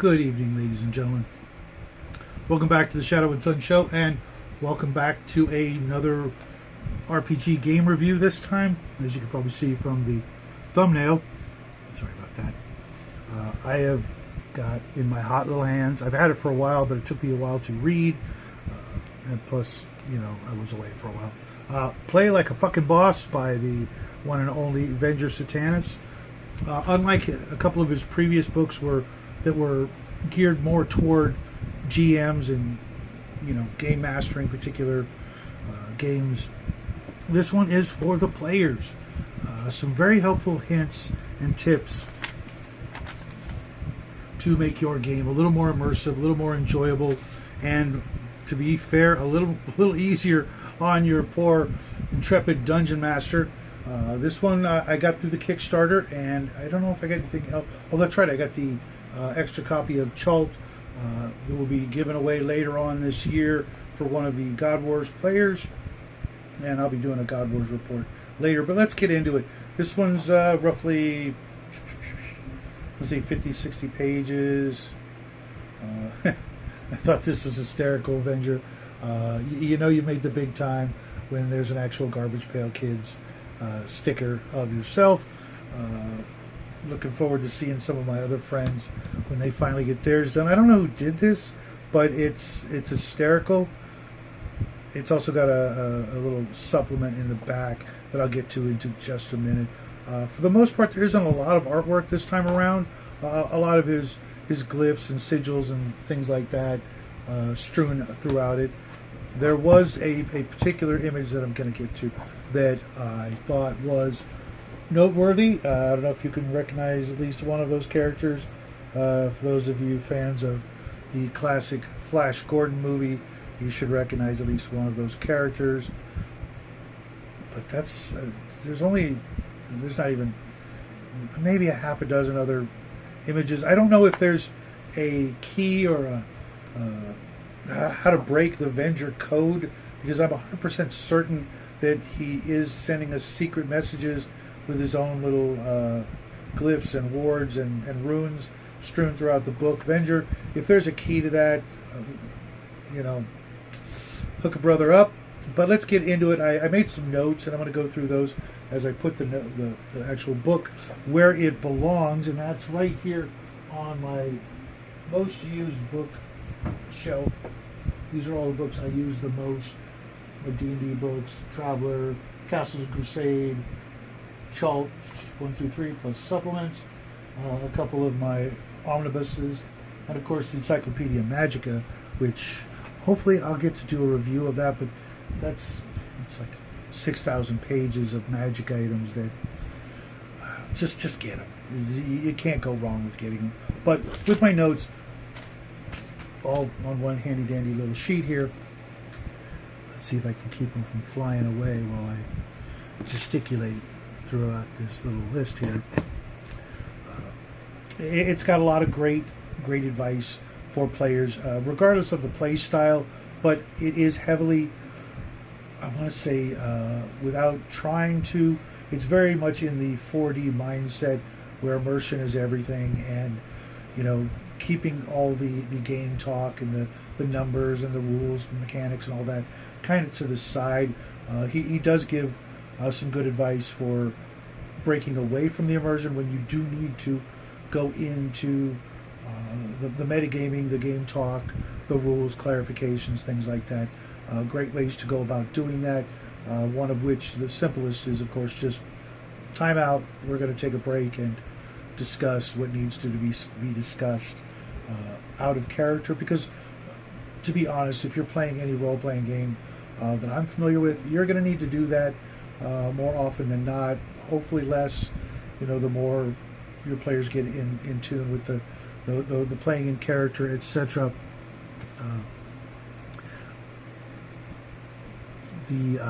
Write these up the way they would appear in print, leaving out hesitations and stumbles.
Good evening, ladies and gentlemen. Welcome back to the Shadow and Sun Show, and welcome back to another RPG game review this time. As you can probably see from the thumbnail, sorry about that, I have got in my hot little hands, I've had it for a while, but it took me a while to read, and plus, you know, I was away for a while. Play Like a Fucking Boss by the one and only Venger Satanis. Unlike a couple of his previous books that were geared more toward GMs and, you know, game mastering particular games, this one is for the players. Some very helpful hints and tips to make your game a little more immersive, a little more enjoyable, and to be fair, a little easier on your poor intrepid dungeon master. This one I got through the Kickstarter, and I don't know if I got anything else. Oh, that's right, I got the extra copy of Chult that will be given away later on this year for one of the God Wars players, and I'll be doing a God Wars report later. But let's get into it. This one's roughly, let's see, 50-60 pages. I thought this was hysterical, Venger. You know you made the big time when there's an actual Garbage Pail Kids sticker of yourself. Looking forward to seeing some of my other friends when they finally get theirs done. I don't know who did this, but it's hysterical. It's also got a little supplement in the back that I'll get to into just a minute. For the most part, there isn't a lot of artwork this time around. A lot of his glyphs and sigils and things like that strewn throughout it. There was a particular image that I'm going to get to that I thought was noteworthy. I don't know if you can recognize at least one of those characters. For those of you fans of the classic Flash Gordon movie, you should recognize at least one of those characters. But that's there's not even maybe a half a dozen other images. I don't know if there's a key or how to break the Venger code, because I'm 100% certain that he is sending us secret messages with his own little glyphs and wards and runes strewn throughout the book. Venger, if there's a key to that, you know, hook a brother up. But let's get into it. I made some notes, and I'm going to go through those as I put the actual book where it belongs, and that's right here on my most used book shelf. These are all the books I use the most. My D&D books, Traveler, Castles of Crusade, Chult 1 through 3 plus supplements, a couple of my omnibuses, and of course the Encyclopedia Magica, which hopefully I'll get to do a review of that, but it's like 6,000 pages of magic items that just get them. You can't go wrong with getting them. But with my notes all on one handy dandy little sheet here, let's see if I can keep them from flying away while I gesticulate throughout this little list here. It's got a lot of great advice for players, regardless of the play style, but it is heavily, I want to say, without trying to, it's very much in the 4D mindset where immersion is everything, and, you know, keeping all the game talk and the numbers and the rules and mechanics and all that kind of to the side. He does give some good advice for breaking away from the immersion when you do need to go into the metagaming, the game talk, the rules, clarifications, things like that. Great ways to go about doing that. One of which, the simplest, is of course just time out. We're going to take a break and discuss what needs to be discussed out of character, because to be honest, if you're playing any role-playing game that I'm familiar with, you're going to need to do that more often than not. Hopefully less, you know, the more your players get in tune with the playing in character, etc. Excuse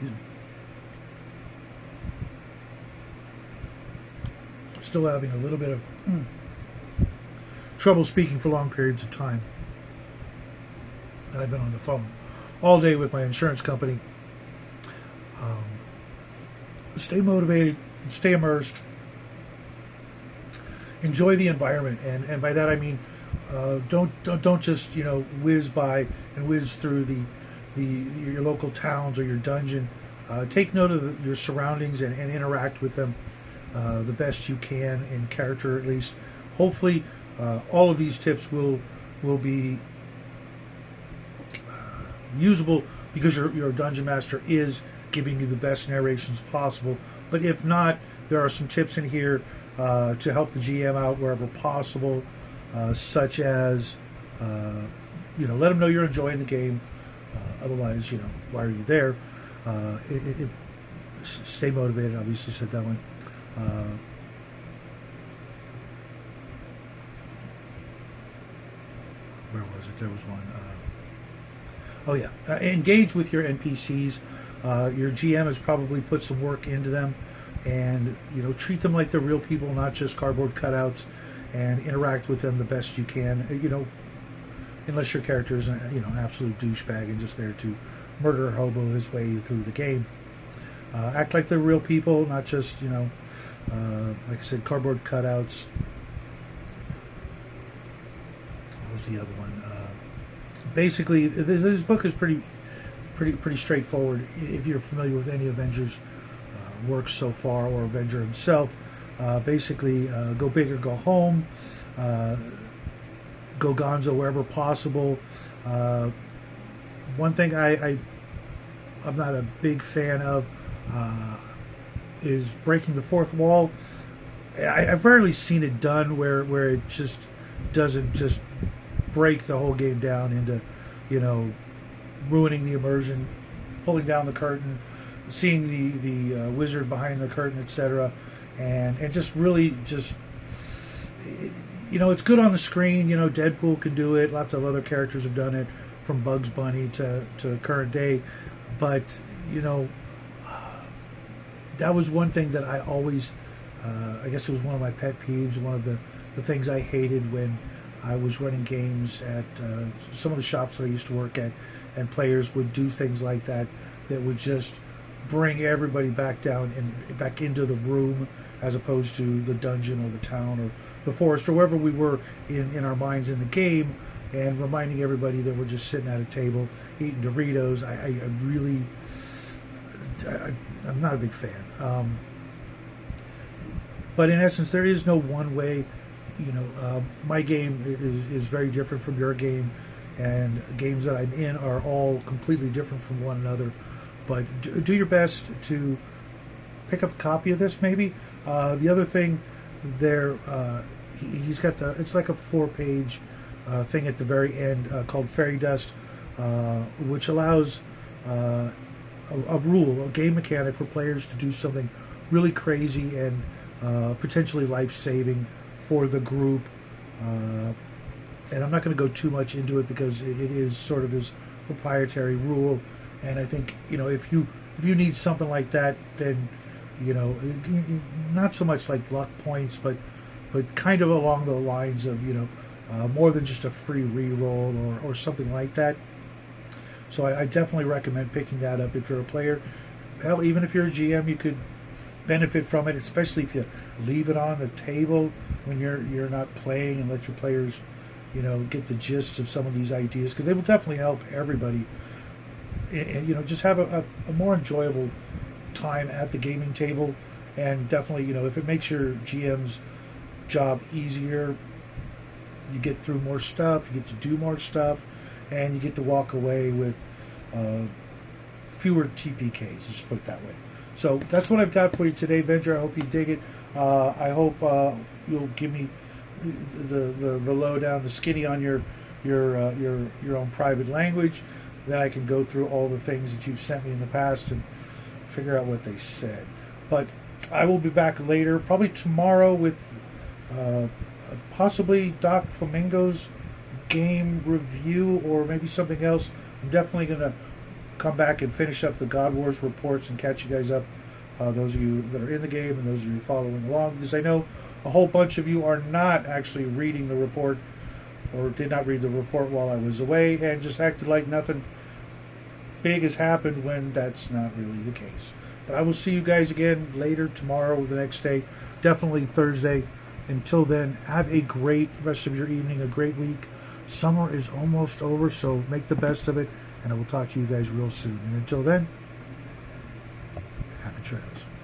me. Still having a little bit of trouble speaking for long periods of time. And I've been on the phone all day with my insurance company. Stay motivated, stay immersed, enjoy the environment, and by that I mean don't just whiz by and whiz through your local towns or your dungeon. Take note of your surroundings and interact with them the best you can in character, at least. Hopefully, all of these tips will be usable, because your dungeon master is giving you the best narrations possible. But if not, there are some tips in here to help the GM out wherever possible, such as let them know you're enjoying the game. Otherwise, why are you there? Stay motivated. Obviously, said that one. Where was it? There was one. Oh yeah, engage with your NPCs. Your GM has probably put some work into them, and treat them like they're real people, not just cardboard cutouts, and interact with them the best you can. Unless your character is an absolute douchebag and just there to murder or hobo his way through the game. Act like they're real people, not just like I said, cardboard cutouts. What was the other one? Basically, this book is pretty straightforward. If you're familiar with any of Venger's works so far, or Venger himself, basically go big or go home, go gonzo wherever possible. One thing I'm not a big fan of is breaking the fourth wall. I've rarely seen it done where it just doesn't just break the whole game down into ruining the immersion, pulling down the curtain, seeing the wizard behind the curtain, etc. And just really just it's good on the screen. Deadpool can do it. Lots of other characters have done it, from Bugs Bunny to current day. But that was one thing that I always, I guess it was one of my pet peeves. One of the things I hated when I was running games at some of the shops that I used to work at, and players would do things like that would just bring everybody back down and back into the room, as opposed to the dungeon or the town or the forest or wherever we were in our minds in the game, and reminding everybody that we're just sitting at a table eating Doritos. I'm not a big fan. But in essence, there is no one way. My game is very different from your game, and games that I'm in are all completely different from one another. But do your best to pick up a copy of this, maybe. The other thing there, he's got it's like a 4-page thing at the very end called Fairy Dust, which allows a rule, a game mechanic for players to do something really crazy and potentially life-saving for the group. And I'm not going to go too much into it because it is sort of his proprietary rule. And I think if you need something like that, then not so much like luck points, but kind of along the lines of more than just a free reroll or something like that. So I definitely recommend picking that up if you're a player. Hell, even if you're a GM, you could benefit from it, especially if you leave it on the table when you're not playing, and let your players get the gist of some of these ideas, because they will definitely help everybody, and just have a more enjoyable time at the gaming table. And definitely, if it makes your GM's job easier, you get through more stuff, you get to do more stuff, and you get to walk away with fewer TPKs, just put it that way. So that's what I've got for you today, Venger. I hope you dig it. I hope you'll give me the lowdown, the skinny on your own private language. Then I can go through all the things that you've sent me in the past and figure out what they said. But I will be back later, probably tomorrow, with possibly Doc Flamingo's game review, or maybe something else. I'm definitely going to come back and finish up the God Wars reports and catch you guys up, those of you that are in the game and those of you following along, because I know a whole bunch of you are not actually reading the report, or did not read the report while I was away, and just acted like nothing big has happened, when that's not really the case. But I will see you guys again later, tomorrow, the next day, definitely Thursday, Until then, have a great rest of your evening, a great week. Summer is almost over, so make the best of it, and I will talk to you guys real soon. And until then, happy trails.